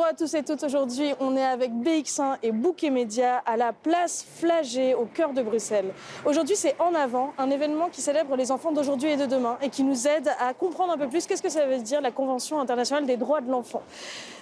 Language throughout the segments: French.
Bonjour à tous et toutes, aujourd'hui on est avec BX1 et Bouquet Média à la place Flagey au cœur de Bruxelles. Aujourd'hui c'est En Avant, un événement qui célèbre les enfants d'aujourd'hui et de demain et qui nous aide à comprendre un peu plus qu'est-ce que ça veut dire la Convention internationale des droits de l'enfant.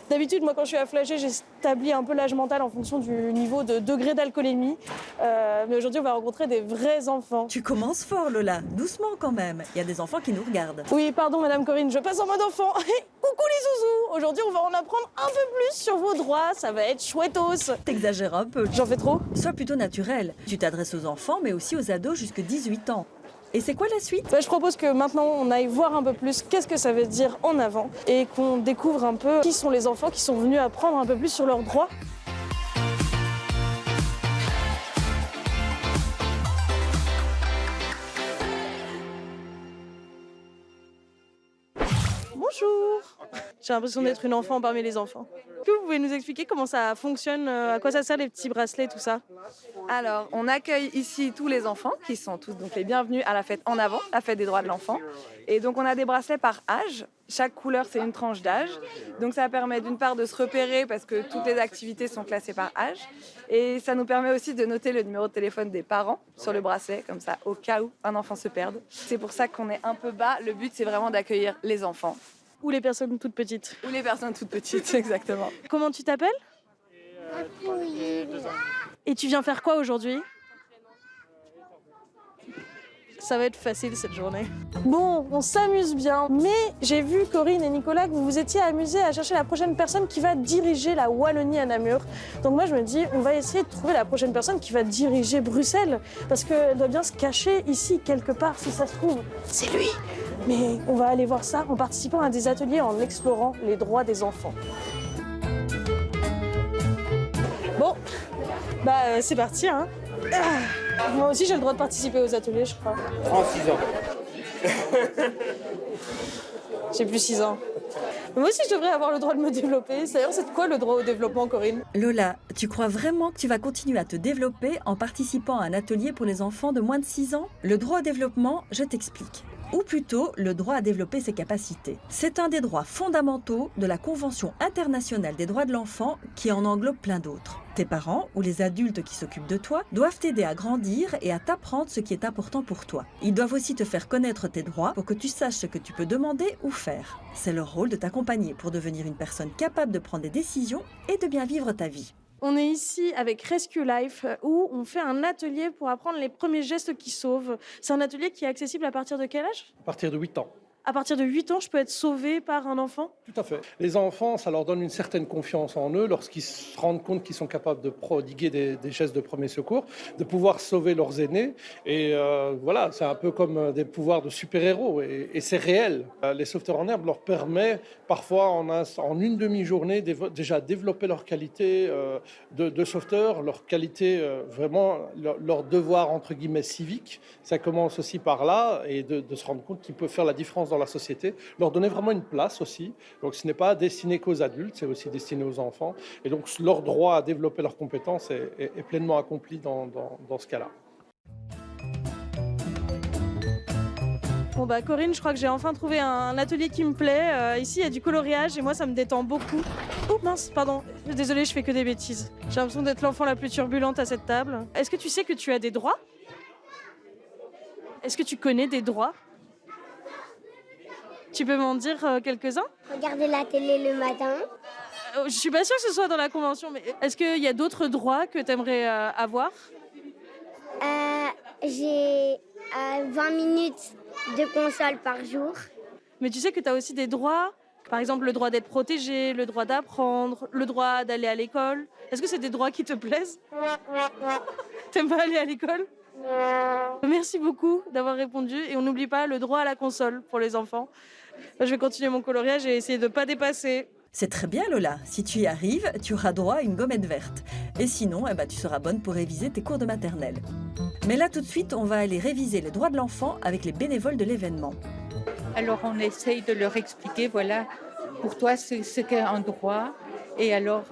D'habitude, moi, quand je suis à Flagey, j'établis un peu l'âge mental en fonction du niveau de degré d'alcoolémie. Mais aujourd'hui, on va rencontrer des vrais enfants. Tu commences fort, Lola. Doucement quand même. Il y a des enfants qui nous regardent. Oui, pardon, Madame Corinne, je passe en mode enfant. Coucou les zouzous. Aujourd'hui, on va en apprendre un peu plus sur vos droits. Ça va être chouettos. T'exagères un peu. J'en fais trop? Sois plutôt naturel. Tu t'adresses aux enfants, mais aussi aux ados jusqu'à 18 ans. Et c'est quoi la suite? Je propose que maintenant, on aille voir un peu plus qu'est-ce que ça veut dire en avant et qu'on découvre un peu qui sont les enfants qui sont venus apprendre un peu plus sur leurs droits. Bonjour. J'ai l'impression d'être une enfant parmi les enfants. Est-ce que vous pouvez nous expliquer comment ça fonctionne, à quoi ça sert les petits bracelets, tout ça? Alors, on accueille ici tous les enfants qui sont tous donc les bienvenus à la fête En Avant, la fête des droits de l'enfant. Et donc, on a des bracelets par âge. Chaque couleur, c'est une tranche d'âge. Donc, ça permet d'une part de se repérer parce que toutes les activités sont classées par âge. Et ça nous permet aussi de noter le numéro de téléphone des parents sur le bracelet, comme ça, au cas où un enfant se perde. C'est pour ça qu'on est un peu bas. Le but, c'est vraiment d'accueillir les enfants. Ou les personnes toutes petites? Ou les personnes toutes petites, exactement. Comment tu t'appelles? Et tu viens faire quoi aujourd'hui? Ça va être facile cette journée. Bon, on s'amuse bien, mais j'ai vu Corinne et Nicolas que vous vous étiez amusés à chercher la prochaine personne qui va diriger la Wallonie à Namur. Donc moi je me dis, on va essayer de trouver la prochaine personne qui va diriger Bruxelles, parce qu'elle doit bien se cacher ici quelque part si ça se trouve. C'est lui. Mais on va aller voir ça en participant à des ateliers, en explorant les droits des enfants. Bon, c'est parti, hein. Moi aussi j'ai le droit de participer aux ateliers, je crois. 36 ans. J'ai plus 6 ans. Moi aussi je devrais avoir le droit de me développer. D'ailleurs, c'est quoi le droit au développement, Corinne? Lola, tu crois vraiment que tu vas continuer à te développer en participant à un atelier pour les enfants de moins de 6 ans? Le droit au développement, je t'explique. Ou plutôt le droit à développer ses capacités. C'est un des droits fondamentaux de la Convention internationale des droits de l'enfant qui en englobe plein d'autres. Tes parents ou les adultes qui s'occupent de toi doivent t'aider à grandir et à t'apprendre ce qui est important pour toi. Ils doivent aussi te faire connaître tes droits pour que tu saches ce que tu peux demander ou faire. C'est leur rôle de t'accompagner pour devenir une personne capable de prendre des décisions et de bien vivre ta vie. On est ici avec Rescue Life où on fait un atelier pour apprendre les premiers gestes qui sauvent. C'est un atelier qui est accessible à partir de quel âge? À partir de 8 ans. À partir de 8 ans, je peux être sauvée par un enfant? Tout à fait. Les enfants, ça leur donne une certaine confiance en eux lorsqu'ils se rendent compte qu'ils sont capables de prodiguer des gestes de premier secours, de pouvoir sauver leurs aînés. Et voilà, c'est un peu comme des pouvoirs de super-héros. Et c'est réel. Les sauveteurs en herbe leur permet parfois en une demi-journée déjà développer leur qualité de sauveteur, leur qualité, vraiment leur devoir entre guillemets civique. Ça commence aussi par là et de se rendre compte qu'ils peuvent faire la différence dans la société, leur donner vraiment une place aussi. Donc ce n'est pas destiné qu'aux adultes, c'est aussi destiné aux enfants. Et donc leur droit à développer leurs compétences est pleinement accompli dans ce cas-là. Bon Corinne, je crois que j'ai enfin trouvé un atelier qui me plaît. Ici, il y a du coloriage et moi, ça me détend beaucoup. Oh mince, pardon. Désolée, je fais que des bêtises. J'ai l'impression d'être l'enfant la plus turbulente à cette table. Est-ce que tu sais que tu as des droits? Est-ce que tu connais des droits? Tu peux m'en dire quelques-uns? Regarder la télé le matin. Je suis pas sûre que ce soit dans la Convention, mais est-ce qu'il y a d'autres droits que tu aimerais avoir? J'ai 20 minutes de console par jour. Mais tu sais que tu as aussi des droits, par exemple le droit d'être protégé, le droit d'apprendre, le droit d'aller à l'école. Est-ce que c'est des droits qui te plaisent? T'aimes pas aller à l'école? Merci beaucoup d'avoir répondu et on n'oublie pas le droit à la console pour les enfants. Je vais continuer mon coloriage et essayer de ne pas dépasser. C'est très bien Lola, si tu y arrives, tu auras droit à une gommette verte. Et sinon, tu seras bonne pour réviser tes cours de maternelle. Mais là tout de suite, on va aller réviser les droits de l'enfant avec les bénévoles de l'événement. Alors on essaye de leur expliquer, voilà, pour toi c'est ce qu'est un droit. Et alors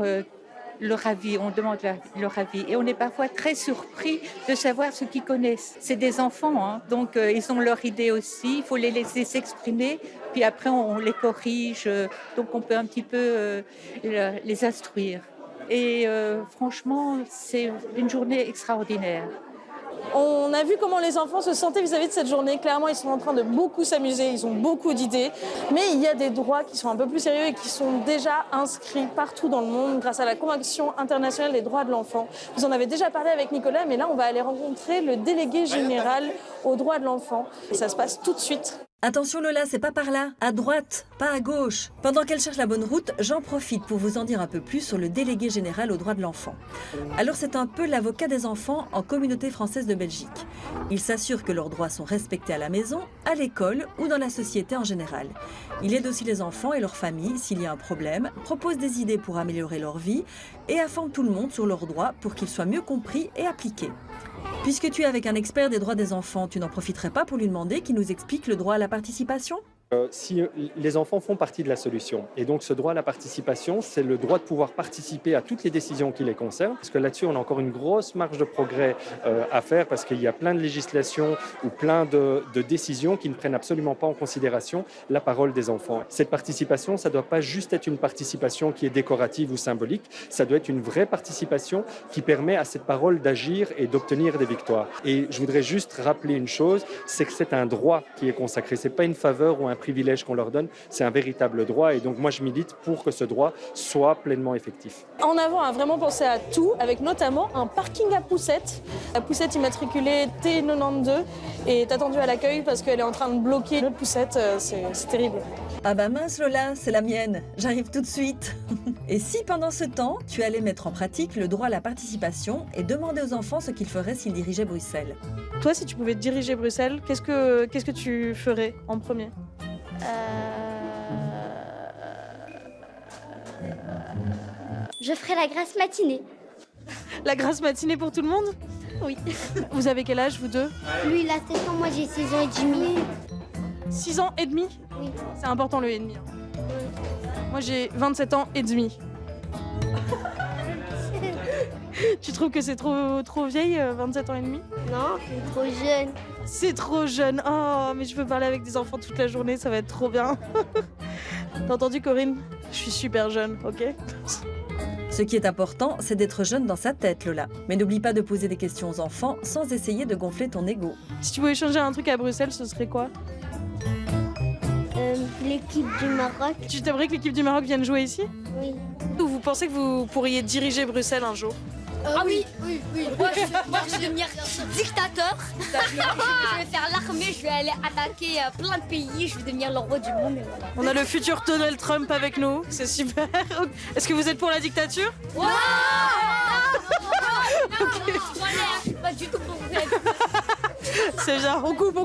leur avis, on demande leur avis. Et on est parfois très surpris de savoir ce qu'ils connaissent. C'est des enfants, hein, donc ils ont leur idée aussi, il faut les laisser s'exprimer, puis après on les corrige, donc on peut un petit peu les instruire. Et franchement, c'est une journée extraordinaire. On a vu comment les enfants se sentaient vis-à-vis de cette journée. Clairement, ils sont en train de beaucoup s'amuser, ils ont beaucoup d'idées. Mais il y a des droits qui sont un peu plus sérieux et qui sont déjà inscrits partout dans le monde grâce à la Convention internationale des droits de l'enfant. Vous en avez déjà parlé avec Nicolas, mais là, on va aller rencontrer le délégué général aux droits de l'enfant. Et ça se passe tout de suite. Attention Lola, c'est pas par là, à droite, pas à gauche. Pendant qu'elle cherche la bonne route, j'en profite pour vous en dire un peu plus sur le délégué général aux droits de l'enfant. Alors c'est un peu l'avocat des enfants en communauté française de Belgique. Il s'assure que leurs droits sont respectés à la maison, à l'école ou dans la société en général. Il aide aussi les enfants et leurs familles s'il y a un problème, propose des idées pour améliorer leur vie et informe tout le monde sur leurs droits pour qu'ils soient mieux compris et appliqués. Puisque tu es avec un expert des droits des enfants, tu n'en profiterais pas pour lui demander qu'il nous explique le droit à la participation ? Si les enfants font partie de la solution. Et donc ce droit à la participation, c'est le droit de pouvoir participer à toutes les décisions qui les concernent. Parce que là-dessus, on a encore une grosse marge de progrès à faire parce qu'il y a plein de législations ou plein de décisions qui ne prennent absolument pas en considération la parole des enfants. Cette participation, ça ne doit pas juste être une participation qui est décorative ou symbolique, ça doit être une vraie participation qui permet à cette parole d'agir et d'obtenir des victoires. Et je voudrais juste rappeler une chose, c'est que c'est un droit qui est consacré, ce n'est pas une faveur ou un privilège qu'on leur donne, c'est un véritable droit et donc moi je milite pour que ce droit soit pleinement effectif. En avant a vraiment pensé à tout, avec notamment un parking à poussette. La poussette immatriculée T92 est attendue à l'accueil parce qu'elle est en train de bloquer notre poussette, c'est terrible. Ah bah mince Lola, c'est la mienne, j'arrive tout de suite. Et si pendant ce temps, tu allais mettre en pratique le droit à la participation et demander aux enfants ce qu'ils feraient s'ils dirigeaient Bruxelles ? Toi, si tu pouvais diriger Bruxelles, qu'est-ce que tu ferais en premier ? Je ferai la grasse matinée. La grasse matinée pour tout le monde ? Oui. Vous avez quel âge, vous deux ? Lui, il a 7 ans, moi j'ai 6 ans et demi. 6 ans et demi ? Oui. C'est important le et demi. Moi j'ai 27 ans et demi. Tu trouves que c'est trop vieille, 27 ans et demi ? Non, c'est trop jeune. C'est trop jeune. Oh, mais je peux parler avec des enfants toute la journée, ça va être trop bien. T'as entendu Corinne ? Je suis super jeune, ok ? Ce qui est important, c'est d'être jeune dans sa tête, Lola. Mais n'oublie pas de poser des questions aux enfants sans essayer de gonfler ton ego. Si tu pouvais changer un truc à Bruxelles, ce serait quoi ? L'équipe du Maroc. Tu t'aimerais que l'équipe du Maroc vienne jouer ici ? Oui. Ou vous pensez que vous pourriez diriger Bruxelles un jour ? Ah oui. Moi, je vais devenir dictateur. Je vais faire l'armée, je vais aller attaquer plein de pays, je vais devenir le roi du monde. Et voilà. On a le futur Donald Trump avec nous, c'est super. Est-ce que vous êtes pour la dictature ? Non, pas du tout pour vous. C'est bien, on coupe.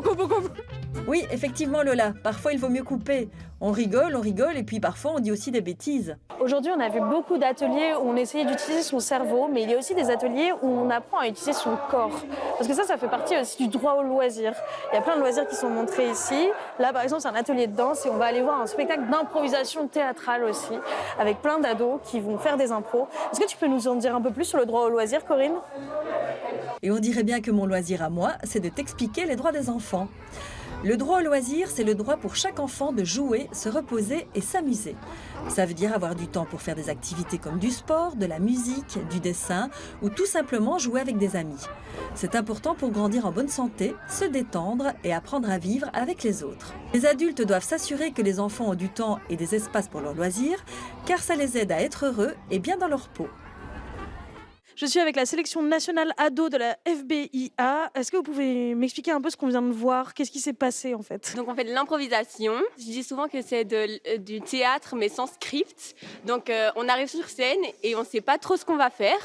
Oui, effectivement Lola, parfois il vaut mieux couper. On rigole, et puis parfois on dit aussi des bêtises. Aujourd'hui, on a vu beaucoup d'ateliers où on essayait d'utiliser son cerveau, mais il y a aussi des ateliers où on apprend à utiliser son corps. Parce que ça fait partie aussi du droit au loisir. Il y a plein de loisirs qui sont montrés ici. Là, par exemple, c'est un atelier de danse et on va aller voir un spectacle d'improvisation théâtrale aussi, avec plein d'ados qui vont faire des impros. Est-ce que tu peux nous en dire un peu plus sur le droit au loisir, Corinne ? Et on dirait bien que mon loisir à moi, c'est de t'expliquer les droits des enfants. Le droit au loisir, c'est le droit pour chaque enfant de jouer, se reposer et s'amuser. Ça veut dire avoir du temps pour faire des activités comme du sport, de la musique, du dessin ou tout simplement jouer avec des amis. C'est important pour grandir en bonne santé, se détendre et apprendre à vivre avec les autres. Les adultes doivent s'assurer que les enfants ont du temps et des espaces pour leurs loisirs, car ça les aide à être heureux et bien dans leur peau. Je suis avec la sélection nationale ado de la FBIA. Est-ce que vous pouvez m'expliquer un peu ce qu'on vient de voir ? Qu'est-ce qui s'est passé en fait ? Donc on fait de l'improvisation. Je dis souvent que c'est du théâtre mais sans script. Donc on arrive sur scène et on ne sait pas trop ce qu'on va faire.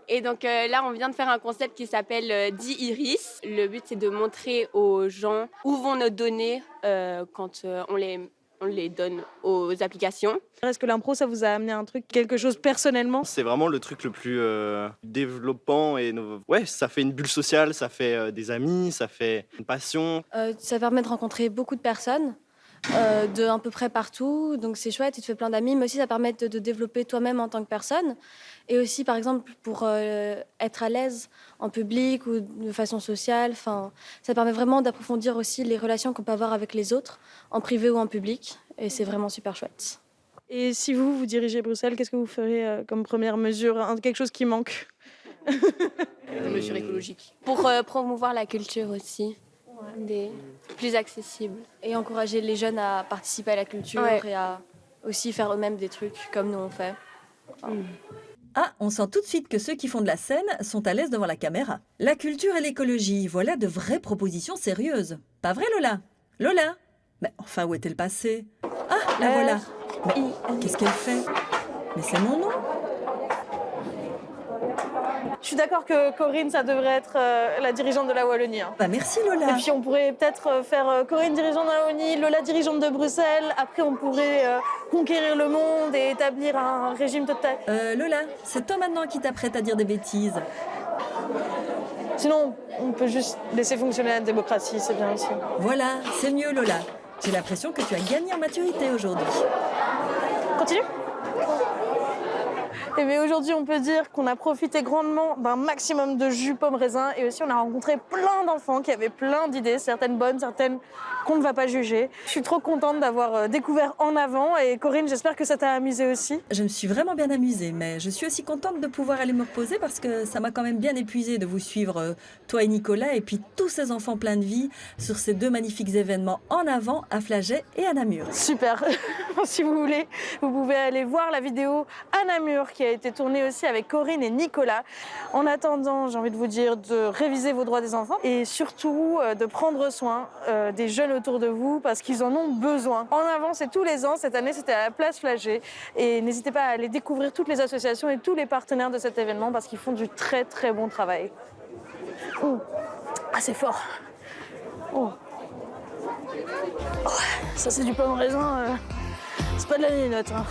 Et donc là on vient de faire un concept qui s'appelle 10 iris. Le but c'est de montrer aux gens où vont nos données quand on les donne aux applications. Est-ce que l'impro, ça vous a amené un truc, quelque chose personnellement ? C'est vraiment le truc le plus développant et ouais, ça fait une bulle sociale, ça fait des amis, ça fait une passion. Ça permet de rencontrer beaucoup de personnes. de à peu près partout. Donc c'est chouette, tu te fais plein d'amis, mais aussi ça permet de développer toi-même en tant que personne. Et aussi, par exemple, pour être à l'aise en public ou de façon sociale, ça permet vraiment d'approfondir aussi les relations qu'on peut avoir avec les autres, en privé ou en public. Et c'est vraiment super chouette. Et si vous dirigez Bruxelles, qu'est-ce que vous ferez comme première mesure, quelque chose qui manque? Des mesures écologiques. Pour promouvoir la culture aussi, plus accessible. Et encourager les jeunes à participer à la culture et à aussi faire eux-mêmes des trucs comme nous on fait. Ah, on sent tout de suite que ceux qui font de la scène sont à l'aise devant la caméra. La culture et l'écologie, voilà de vraies propositions sérieuses. Pas vrai, Lola? Lola? Mais enfin, où est-elle passée? Ah, la voilà. Mais qu'est-ce qu'elle fait? Mais c'est mon nom. Je suis d'accord que Corinne, ça devrait être la dirigeante de la Wallonie. Hein. Bah merci Lola. Et puis on pourrait peut-être faire Corinne dirigeante de la Wallonie, Lola dirigeante de Bruxelles. Après on pourrait conquérir le monde et établir un régime total. Lola, c'est toi maintenant qui t'apprête à dire des bêtises. Sinon, on peut juste laisser fonctionner la démocratie, c'est bien aussi. Voilà, c'est mieux Lola. J'ai l'impression que tu as gagné en maturité aujourd'hui. Continue. Et bien aujourd'hui, on peut dire qu'on a profité grandement d'un maximum de jus pomme raisin et aussi on a rencontré plein d'enfants qui avaient plein d'idées, certaines bonnes, certaines qu'on ne va pas juger. Je suis trop contente d'avoir découvert En Avant et Corinne, j'espère que ça t'a amusé aussi. Je me suis vraiment bien amusée, mais je suis aussi contente de pouvoir aller me reposer parce que ça m'a quand même bien épuisée de vous suivre, toi et Nicolas, et puis tous ces enfants pleins de vie sur ces deux magnifiques événements En Avant à Flagey et à Namur. Super. Si vous voulez, vous pouvez aller voir la vidéo à Namur qui a été tournée aussi avec Corinne et Nicolas. En attendant, j'ai envie de vous dire de réviser vos droits des enfants et surtout de prendre soin des jeunes autour de vous parce qu'ils en ont besoin. En Avant, c'est tous les ans. Cette année, c'était à la place Flagey. Et n'hésitez pas à aller découvrir toutes les associations et tous les partenaires de cet événement parce qu'ils font du très très bon travail. Oh. Ah, c'est fort. Oh. Oh. Ça, c'est du pomme raisin. C'est pas de la linotte. Hein.